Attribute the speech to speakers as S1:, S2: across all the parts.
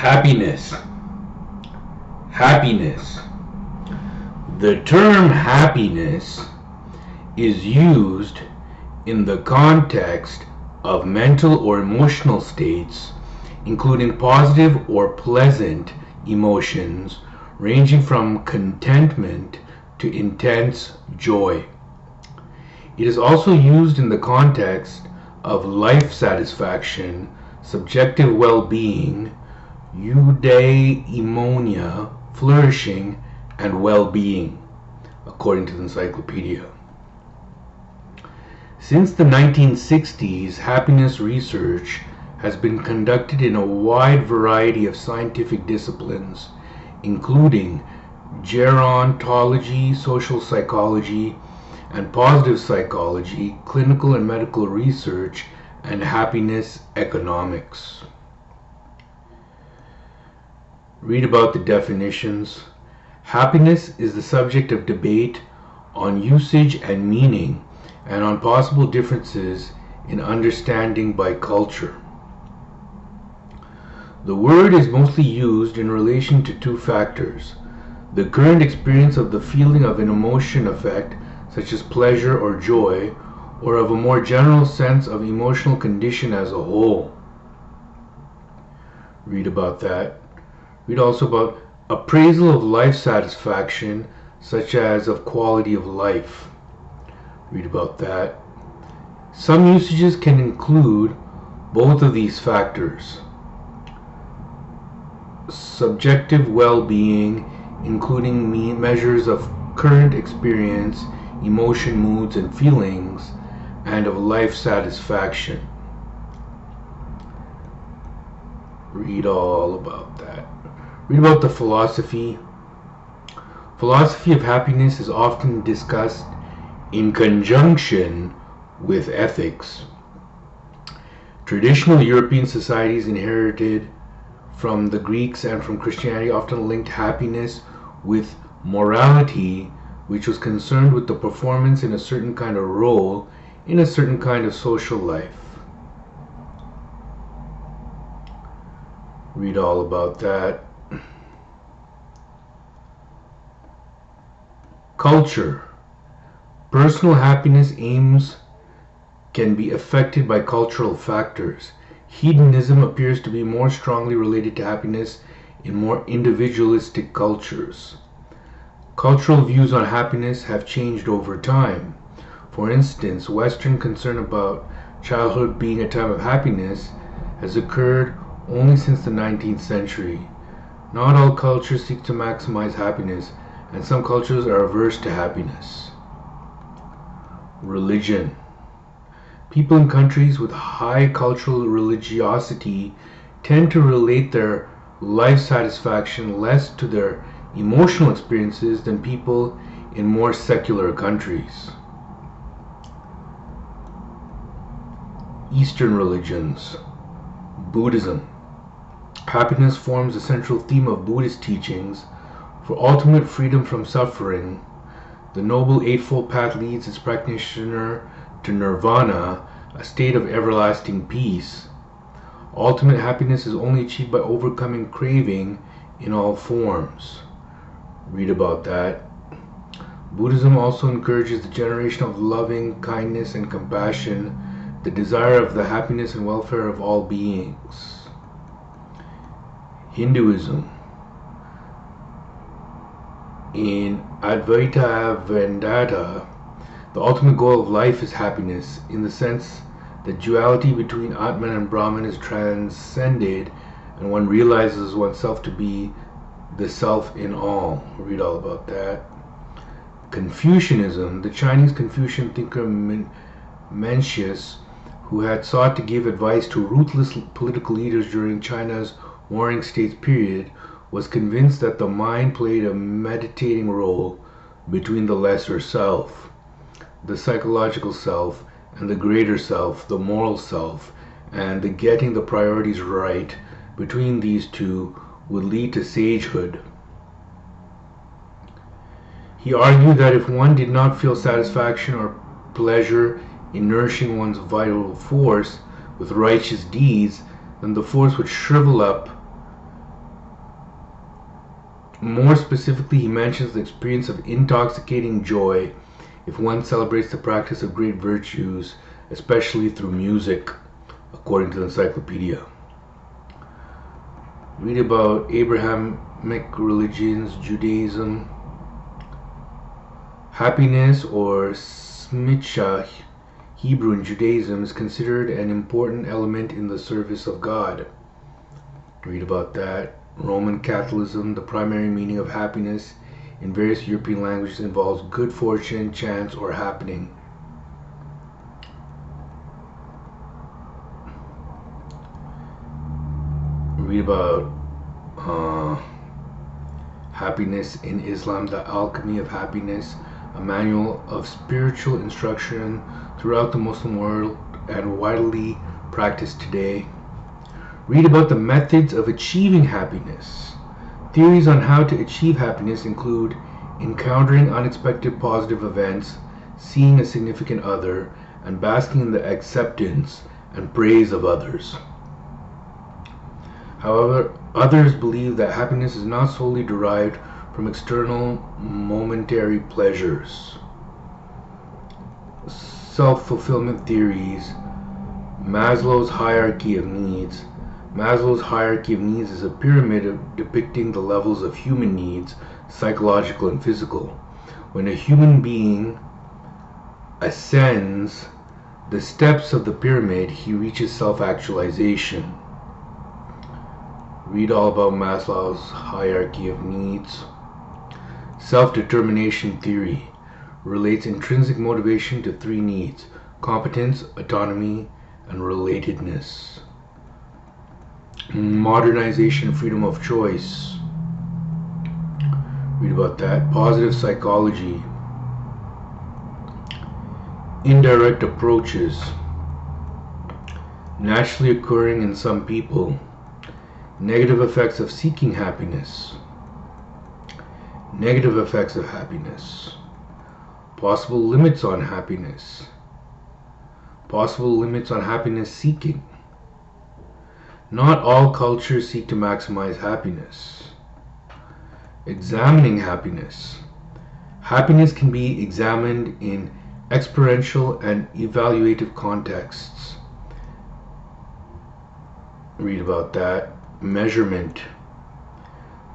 S1: Happiness. Happiness. The term happiness is used in the context of mental or emotional states, including positive or pleasant emotions ranging from contentment to intense joy. It is also used in the context of life satisfaction, subjective well-being, eudaimonia, flourishing, and well-being, according to the encyclopedia. Since the 1960s, happiness research has been conducted in a wide variety of scientific disciplines, including gerontology, social psychology, and positive psychology, clinical and medical research, and happiness economics. Read about the definitions. Happiness is the subject of debate on usage and meaning, and on possible differences in understanding by culture. The word is mostly used in relation to two factors: the current experience of the feeling of an emotion effect, such as pleasure or joy, or of a more general sense of emotional condition as a whole. Read about that. Read also about appraisal of life satisfaction, such as of quality of life. Read about that. Some usages can include both of these factors. Subjective well-being, including measures of current experience, emotion, moods, and feelings, and of life satisfaction. Read all about that. Read about the philosophy. Philosophy of happiness is often discussed in conjunction with ethics. Traditional European societies inherited from the Greeks and from Christianity often linked happiness with morality, which was concerned with the performance in a certain kind of role in a certain kind of social life. Read all about that. Culture. Personal happiness aims can be affected by cultural factors. Hedonism appears to be more strongly related to happiness in more individualistic cultures. Cultural views on happiness have changed over time. For instance, Western concern about childhood being a time of happiness has occurred only since the 19th century. Not all cultures seek to maximize happiness, and some cultures are averse to happiness. Religion. People in countries with high cultural religiosity tend to relate their life satisfaction less to their emotional experiences than people in more secular countries. Eastern religions. Buddhism. Happiness forms a central theme of Buddhist teachings. For ultimate freedom from suffering, the Noble Eightfold Path leads its practitioner to nirvana, a state of everlasting peace. Ultimate happiness is only achieved by overcoming craving in all forms. Read about that. Buddhism also encourages the generation of loving kindness and compassion, the desire of the happiness and welfare of all beings. Hinduism. In Advaita Vedanta, the ultimate goal of life is happiness, in the sense that duality between Atman and Brahman is transcended and one realizes oneself to be the self in all. Read all about that. Confucianism. The Chinese Confucian thinker Mencius, who had sought to give advice to ruthless political leaders during China's Warring States period, was convinced that the mind played a meditating role between the lesser self, the psychological self, and the greater self, the moral self, and the getting the priorities right between these two would lead to sagehood. He argued that if one did not feel satisfaction or pleasure in nourishing one's vital force with righteous deeds, then the force would shrivel up More specifically, he mentions the experience of intoxicating joy if one celebrates the practice of great virtues, especially through music, according to the encyclopedia. Read about Abrahamic religions, Judaism. Happiness, or smitcha, Hebrew in Judaism, is considered an important element in the service of God. Read about that. Roman Catholicism, the primary meaning of happiness in various European languages involves good fortune, chance, or happening. Read about happiness in Islam, the alchemy of happiness, a manual of spiritual instruction throughout the Muslim world and widely practiced today. Read about the methods of achieving happiness. Theories on how to achieve happiness include encountering unexpected positive events, seeing a significant other, and basking in the acceptance and praise of others. However, others believe that happiness is not solely derived from external momentary pleasures. Self-fulfillment theories. Maslow's hierarchy of needs. Maslow's hierarchy of needs is a pyramid depicting the levels of human needs, psychological and physical. When a human being ascends the steps of the pyramid, he reaches self-actualization. Read all about Maslow's hierarchy of needs. Self-determination theory relates intrinsic motivation to three needs: competence, autonomy, and relatedness. Modernization, freedom of choice. Read about that. Positive psychology. Indirect approaches. Naturally occurring in some people. Negative effects of seeking happiness. Negative effects of happiness. Possible limits on happiness. Possible limits on happiness seeking. Not all cultures seek to maximize happiness. Examining happiness. Happiness can be examined in experiential and evaluative contexts. Read about that. Measurement.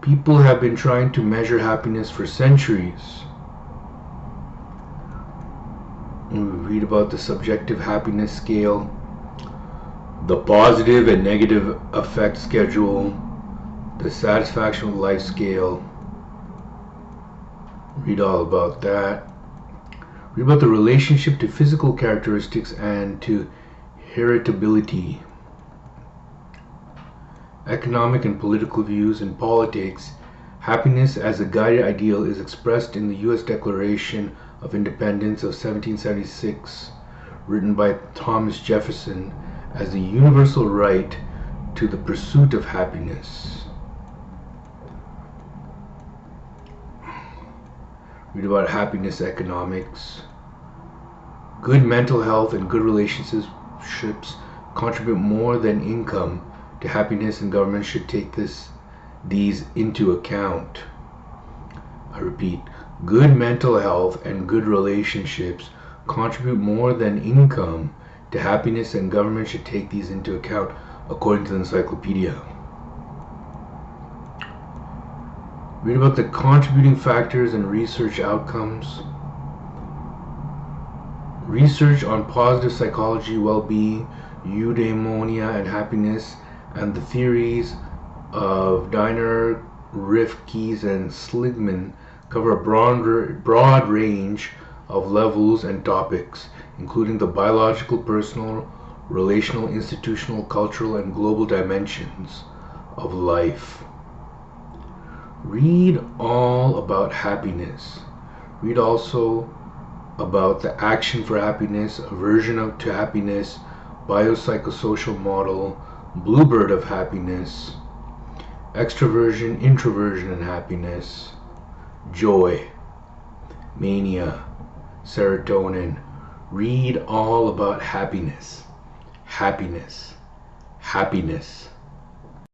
S1: People have been trying to measure happiness for centuries. We read about the subjective happiness scale, the positive and negative affect schedule, the satisfaction with life scale. Read all about that. Read about the relationship to physical characteristics and to heritability. Economic and political views. In politics, happiness as a guided ideal is expressed in the U.S. Declaration of Independence of 1776, written by Thomas Jefferson, as the universal right to the pursuit of happiness. Read about happiness economics. Good mental health and good relationships contribute more than income to happiness, and government should take these into account. I repeat, good mental health and good relationships contribute more than income to happiness, and government should take these into account, according to the encyclopedia. Read about the contributing factors and research outcomes. Research on positive psychology, well-being, eudaimonia, and happiness, and the theories of Diner, Rifkes, and Sligman cover a broad range of levels and topics, including the biological, personal, relational, institutional, cultural, and global dimensions of life. Read all about happiness. Read also about the action for happiness, aversion to happiness, biopsychosocial model, bluebird of happiness, extroversion, introversion, and happiness, joy, mania, serotonin. Read all about happiness, happiness, happiness.